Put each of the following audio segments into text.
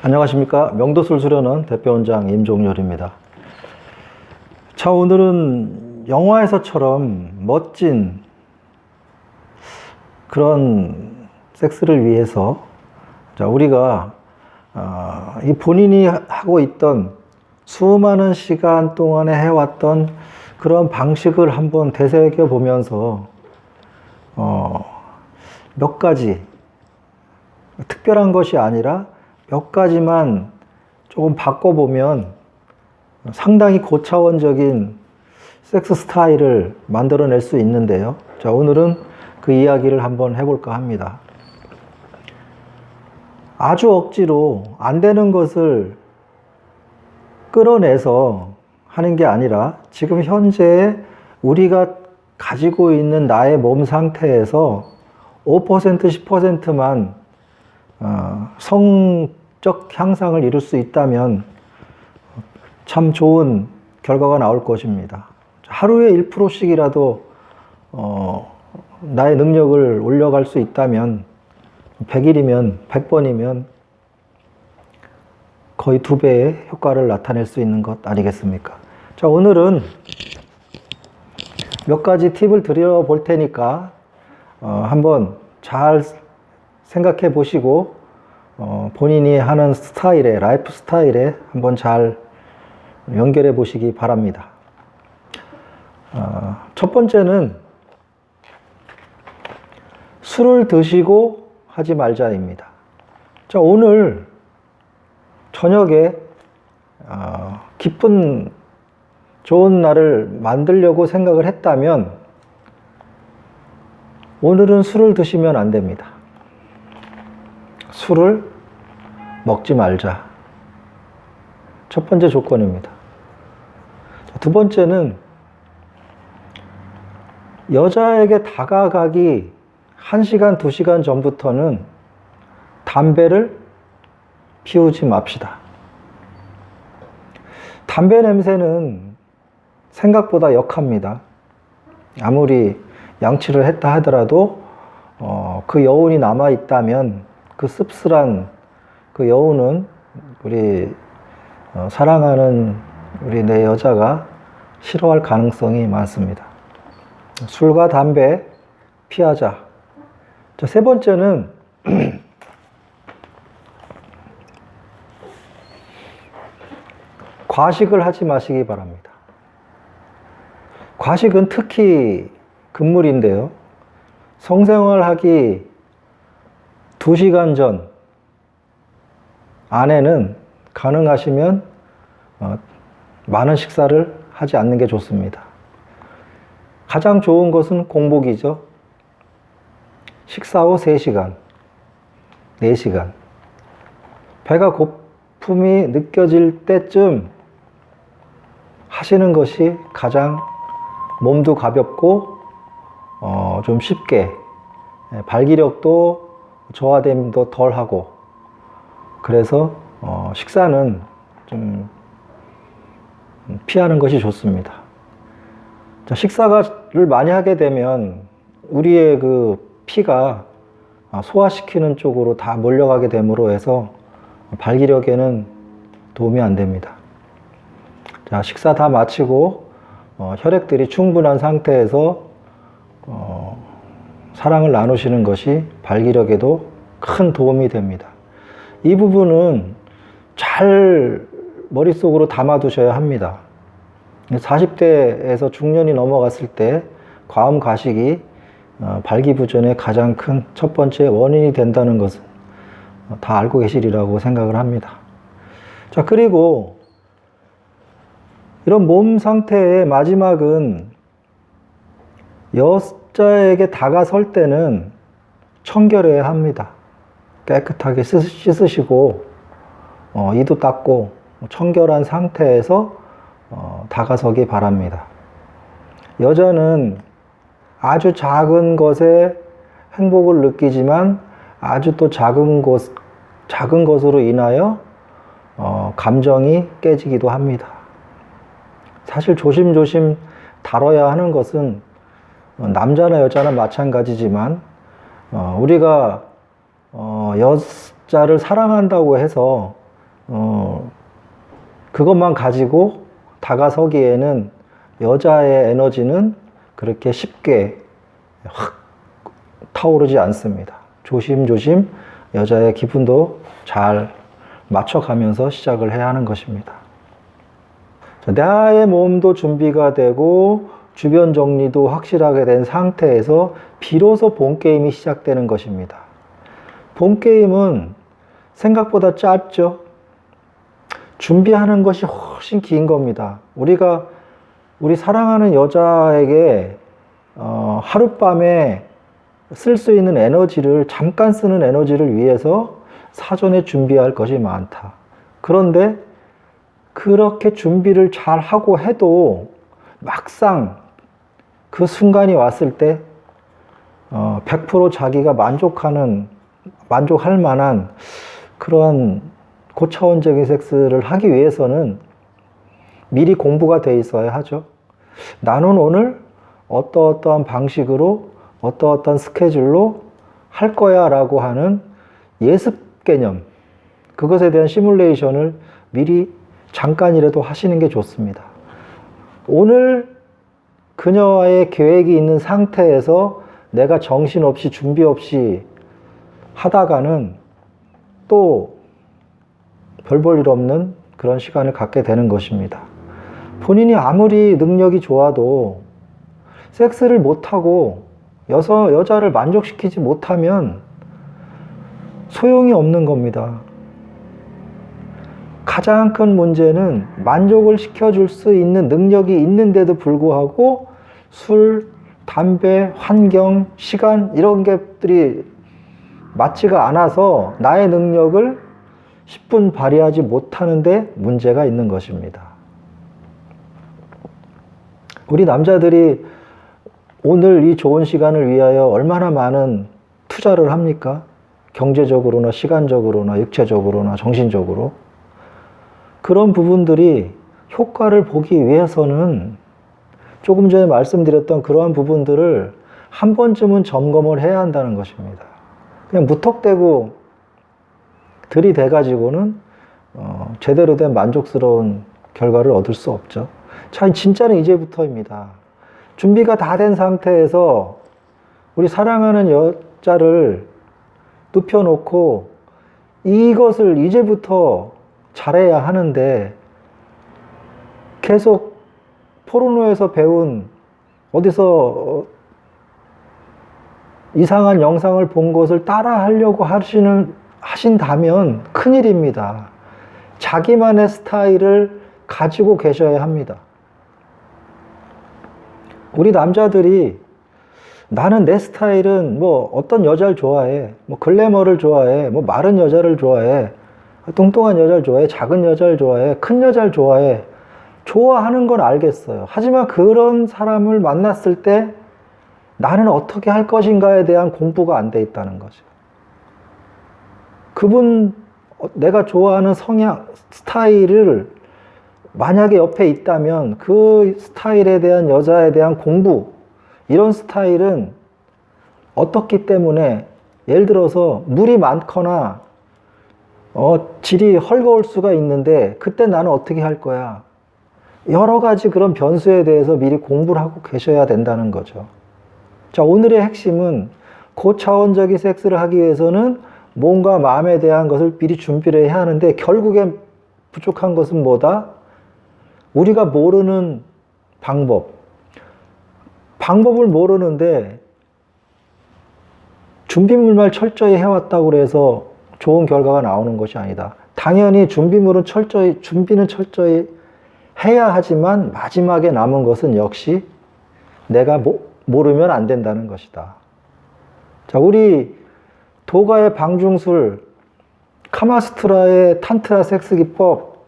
안녕하십니까. 명도술 수련원 대표원장 임종열입니다. 자, 오늘은 영화에서처럼 멋진 그런 섹스를 위해서 우리가 이 본인이 하고 있던 수많은 시간 동안에 해왔던 그런 방식을 한번 되새겨 보면서 몇 가지 특별한 것이 아니라 몇 가지만 조금 바꿔보면 상당히 고차원적인 섹스 스타일을 만들어낼 수 있는데요. 자, 오늘은 그 이야기를 한번 해볼까 합니다. 아주 억지로 안 되는 것을 끌어내서 하는 게 아니라 지금 현재 우리가 가지고 있는 나의 몸 상태에서 5% 10%만 성적 향상을 이룰 수 있다면 참 좋은 결과가 나올 것입니다. 하루에 1%씩이라도 나의 능력을 올려갈 수 있다면 100일이면 100번이면 거의 2배의 효과를 나타낼 수 있는 것 아니겠습니까? 자, 오늘은 몇 가지 팁을 드려볼 테니까 한번 잘 생각해 보시고 본인이 하는 스타일에, 라이프 스타일에 한번 잘 연결해 보시기 바랍니다. 첫 번째는 술을 드시고 하지 말자입니다. 자, 오늘 저녁에 기쁜 좋은 날을 만들려고 생각을 했다면 오늘은 술을 드시면 안 됩니다. 술을 먹지 말자. 첫 번째 조건입니다. 두 번째는 여자에게 다가가기 1시간, 2시간 전부터는 담배를 피우지 맙시다. 담배 냄새는 생각보다 역합니다. 아무리 양치를 했다 하더라도 그 여운이 남아있다면 그 씁쓸한 그 여운은 우리 사랑하는 우리 내 여자가 싫어할 가능성이 많습니다. 술과 담배 피하자. 자, 세 번째는 과식을 하지 마시기 바랍니다. 과식은 특히 금물인데요. 성생활하기 2시간 전 안에는 가능하시면 많은 식사를 하지 않는 게 좋습니다. 가장 좋은 것은 공복이죠. 식사 후 3시간, 4시간. 배가 고픔이 느껴질 때쯤 하시는 것이 가장 몸도 가볍고 좀 쉽게 발기력도 저하됨도 덜하고 그래서 식사는 좀 피하는 것이 좋습니다. 자, 식사를 많이 하게 되면 우리의 그 피가 소화시키는 쪽으로 다 몰려가게 됨으로 해서 발기력에는 도움이 안 됩니다. 자, 식사 다 마치고 혈액들이 충분한 상태에서 사랑을 나누시는 것이 발기력에도 큰 도움이 됩니다. 이 부분은 잘 머릿속으로 담아두셔야 합니다. 40대에서 중년이 넘어갔을 때 과음 과식이 발기부전의 가장 큰 첫 번째 원인이 된다는 것은 다 알고 계시리라고 생각을 합니다. 자, 그리고 이런 몸 상태의 마지막은 여자에게 다가설 때는 청결해야 합니다. 깨끗하게 씻으시고 이도 닦고 청결한 상태에서 다가서기 바랍니다. 여자는 아주 작은 것에 행복을 느끼지만 아주 또 작은 것으로 인하여 감정이 깨지기도 합니다. 사실 조심조심 다뤄야 하는 것은 남자나 여자나 마찬가지지만 우리가 여자를 사랑한다고 해서 그것만 가지고 다가서기에는 여자의 에너지는 그렇게 쉽게 확 타오르지 않습니다. 조심조심 여자의 기분도 잘 맞춰가면서 시작을 해야 하는 것입니다. 나의 몸도 준비가 되고 주변 정리도 확실하게 된 상태에서 비로소 본게임이 시작되는 것입니다. 본게임은 생각보다 짧죠. 준비하는 것이 훨씬 긴 겁니다. 우리 사랑하는 여자에게 하룻밤에 쓸 수 있는 에너지를, 잠깐 쓰는 에너지를 위해서 사전에 준비할 것이 많다. 그런데 그렇게 준비를 잘 하고 해도 막상 그 순간이 왔을 때 100% 자기가 만족할 만한 그런 고차원적인 섹스를 하기 위해서는 미리 공부가 돼 있어야 하죠. 나는 오늘 어떠어떠한 방식으로 어떠어떠한 스케줄로 할 거야 라고 하는 예습 개념, 그것에 대한 시뮬레이션을 미리 잠깐이라도 하시는 게 좋습니다. 오늘 그녀와의 계획이 있는 상태에서 내가 정신없이 준비 없이 하다가는 또 별 볼 일 없는 그런 시간을 갖게 되는 것입니다. 본인이 아무리 능력이 좋아도 섹스를 못하고 여자를 만족시키지 못하면 소용이 없는 겁니다. 가장 큰 문제는 만족을 시켜줄 수 있는 능력이 있는데도 불구하고 술, 담배, 환경, 시간 이런 것들이 맞지가 않아서 나의 능력을 10분 발휘하지 못하는데 문제가 있는 것입니다. 우리 남자들이 오늘 이 좋은 시간을 위하여 얼마나 많은 투자를 합니까? 경제적으로나 시간적으로나 육체적으로나 정신적으로. 그런 부분들이 효과를 보기 위해서는 조금 전에 말씀드렸던 그러한 부분들을 한 번쯤은 점검을 해야 한다는 것입니다. 그냥 무턱대고 들이대가지고는 제대로 된 만족스러운 결과를 얻을 수 없죠. 참 진짜는 이제부터입니다. 준비가 다 된 상태에서 우리 사랑하는 여자를 눕혀놓고 이것을 이제부터 잘해야 하는데 계속 포르노에서 배운 어디서 이상한 영상을 본 것을 따라 하려고 하신다면 큰일입니다. 자기만의 스타일을 가지고 계셔야 합니다. 우리 남자들이 나는 내 스타일은 뭐 어떤 여자를 좋아해, 뭐 글래머를 좋아해, 뭐 마른 여자를 좋아해, 뚱뚱한 여자를 좋아해, 작은 여자를 좋아해, 큰 여자를 좋아해. 좋아하는 건 알겠어요. 하지만 그런 사람을 만났을 때 나는 어떻게 할 것인가에 대한 공부가 안 돼 있다는 거죠. 내가 좋아하는 성향, 스타일을 만약에 옆에 있다면 그 스타일에 대한 여자에 대한 공부, 이런 스타일은 어떻기 때문에 예를 들어서 물이 많거나 질이 헐거울 수가 있는데 그때 나는 어떻게 할 거야? 여러 가지 그런 변수에 대해서 미리 공부를 하고 계셔야 된다는 거죠. 자, 오늘의 핵심은 고차원적인 섹스를 하기 위해서는 몸과 마음에 대한 것을 미리 준비를 해야 하는데 결국엔 부족한 것은 뭐다? 우리가 모르는 방법을 모르는데 준비물만 철저히 해왔다고 해서 좋은 결과가 나오는 것이 아니다. 당연히 준비는 철저히 해야 하지만 마지막에 남은 것은 역시 내가 모르면 안 된다는 것이다. 자, 우리 도가의 방중술, 카마스트라의 탄트라 섹스 기법,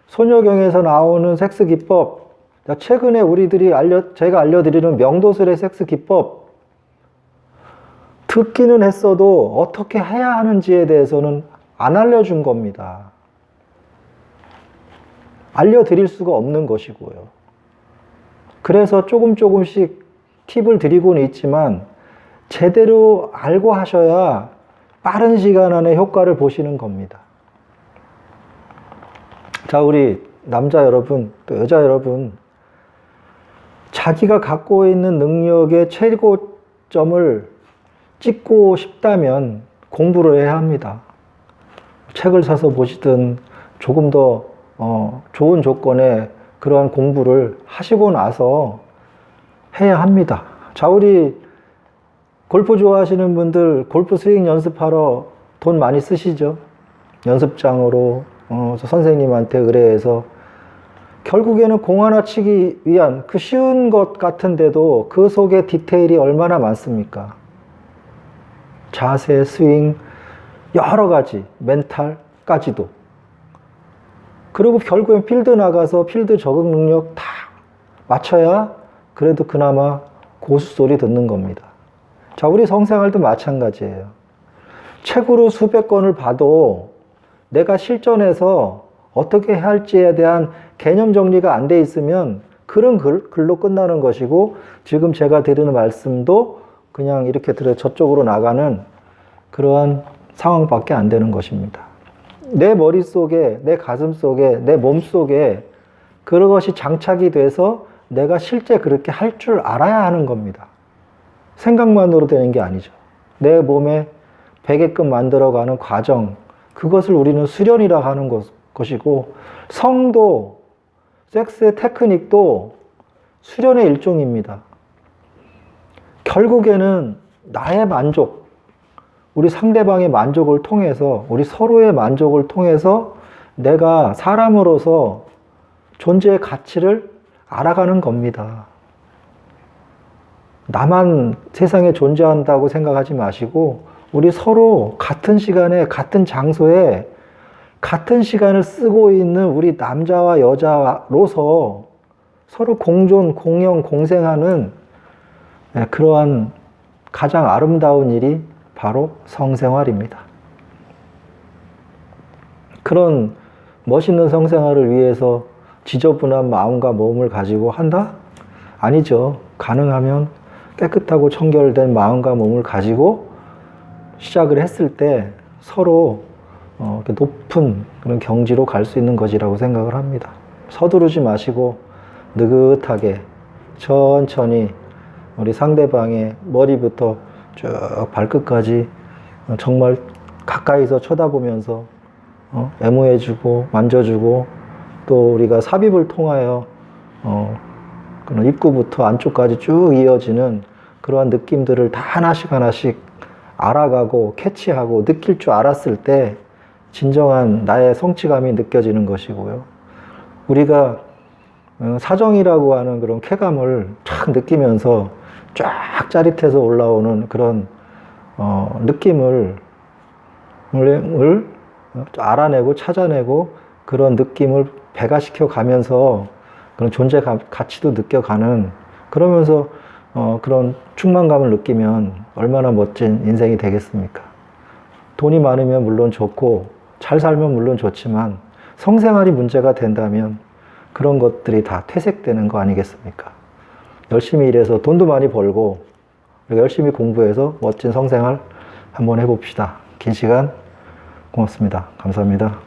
소녀경에서 나오는 섹스 기법, 최근에 제가 알려드리는 명도술의 섹스 기법, 듣기는 했어도 어떻게 해야 하는지에 대해서는 안 알려준 겁니다. 알려드릴 수가 없는 것이고요. 그래서 조금씩 팁을 드리고는 있지만 제대로 알고 하셔야 빠른 시간 안에 효과를 보시는 겁니다. 자, 우리 남자 여러분, 또 여자 여러분, 자기가 갖고 있는 능력의 최고점을 찍고 싶다면 공부를 해야 합니다. 책을 사서 보시든 조금 더 좋은 조건의 그러한 공부를 하시고 나서 해야 합니다. 자, 우리 골프 좋아하시는 분들 골프 스윙 연습하러 돈 많이 쓰시죠? 연습장으로 저 선생님한테 의뢰해서 결국에는 공 하나 치기 위한 그 쉬운 것 같은데도 그 속에 디테일이 얼마나 많습니까? 자세, 스윙, 여러 가지, 멘탈까지도. 그리고 결국엔 필드 나가서 필드 적응 능력 다 맞춰야 그래도 그나마 고수 소리 듣는 겁니다. 자, 우리 성생활도 마찬가지예요. 책으로 수백 권을 봐도 내가 실전에서 어떻게 해야 할지에 대한 개념 정리가 안 돼 있으면 글은 글로 끝나는 것이고, 지금 제가 드리는 말씀도 그냥 이렇게 저쪽으로 나가는 그러한 상황밖에 안 되는 것입니다. 내 머릿속에, 내 가슴 속에, 내 몸 속에 그것이 장착이 돼서 내가 실제 그렇게 할 줄 알아야 하는 겁니다. 생각만으로 되는 게 아니죠. 내 몸에 배게끔 만들어가는 과정, 그것을 우리는 수련이라 하는 것이고, 성도, 섹스의 테크닉도 수련의 일종입니다. 결국에는 나의 만족, 우리 상대방의 만족을 통해서, 우리 서로의 만족을 통해서 내가 사람으로서 존재의 가치를 알아가는 겁니다. 나만 세상에 존재한다고 생각하지 마시고, 우리 서로 같은 시간에, 같은 장소에, 같은 시간을 쓰고 있는 우리 남자와 여자로서 서로 공존, 공영, 공생하는 그러한 가장 아름다운 일이 바로 성생활입니다. 그런 멋있는 성생활을 위해서 지저분한 마음과 몸을 가지고 한다? 아니죠. 가능하면 깨끗하고 청결된 마음과 몸을 가지고 시작을 했을 때 서로 높은 그런 경지로 갈 수 있는 것이라고 생각을 합니다. 서두르지 마시고 느긋하게 천천히 우리 상대방의 머리부터 쭉 발끝까지 정말 가까이서 쳐다보면서 애무해주고 만져주고, 또 우리가 삽입을 통하여 그런 입구부터 안쪽까지 쭉 이어지는 그러한 느낌들을 다 하나씩 하나씩 알아가고 캐치하고 느낄 줄 알았을 때 진정한 나의 성취감이 느껴지는 것이고요. 우리가 사정이라고 하는 그런 쾌감을 쫙 느끼면서 쫙 짜릿해서 올라오는 그런 느낌을 알아내고 찾아내고 그런 느낌을 배가시켜 가면서 그런 존재 가치도 느껴가는, 그러면서 그런 충만감을 느끼면 얼마나 멋진 인생이 되겠습니까? 돈이 많으면 물론 좋고 잘 살면 물론 좋지만 성생활이 문제가 된다면 그런 것들이 다 퇴색되는 거 아니겠습니까? 열심히 일해서 돈도 많이 벌고 열심히 공부해서 멋진 성생활 한번 해봅시다. 긴 시간 고맙습니다. 감사합니다.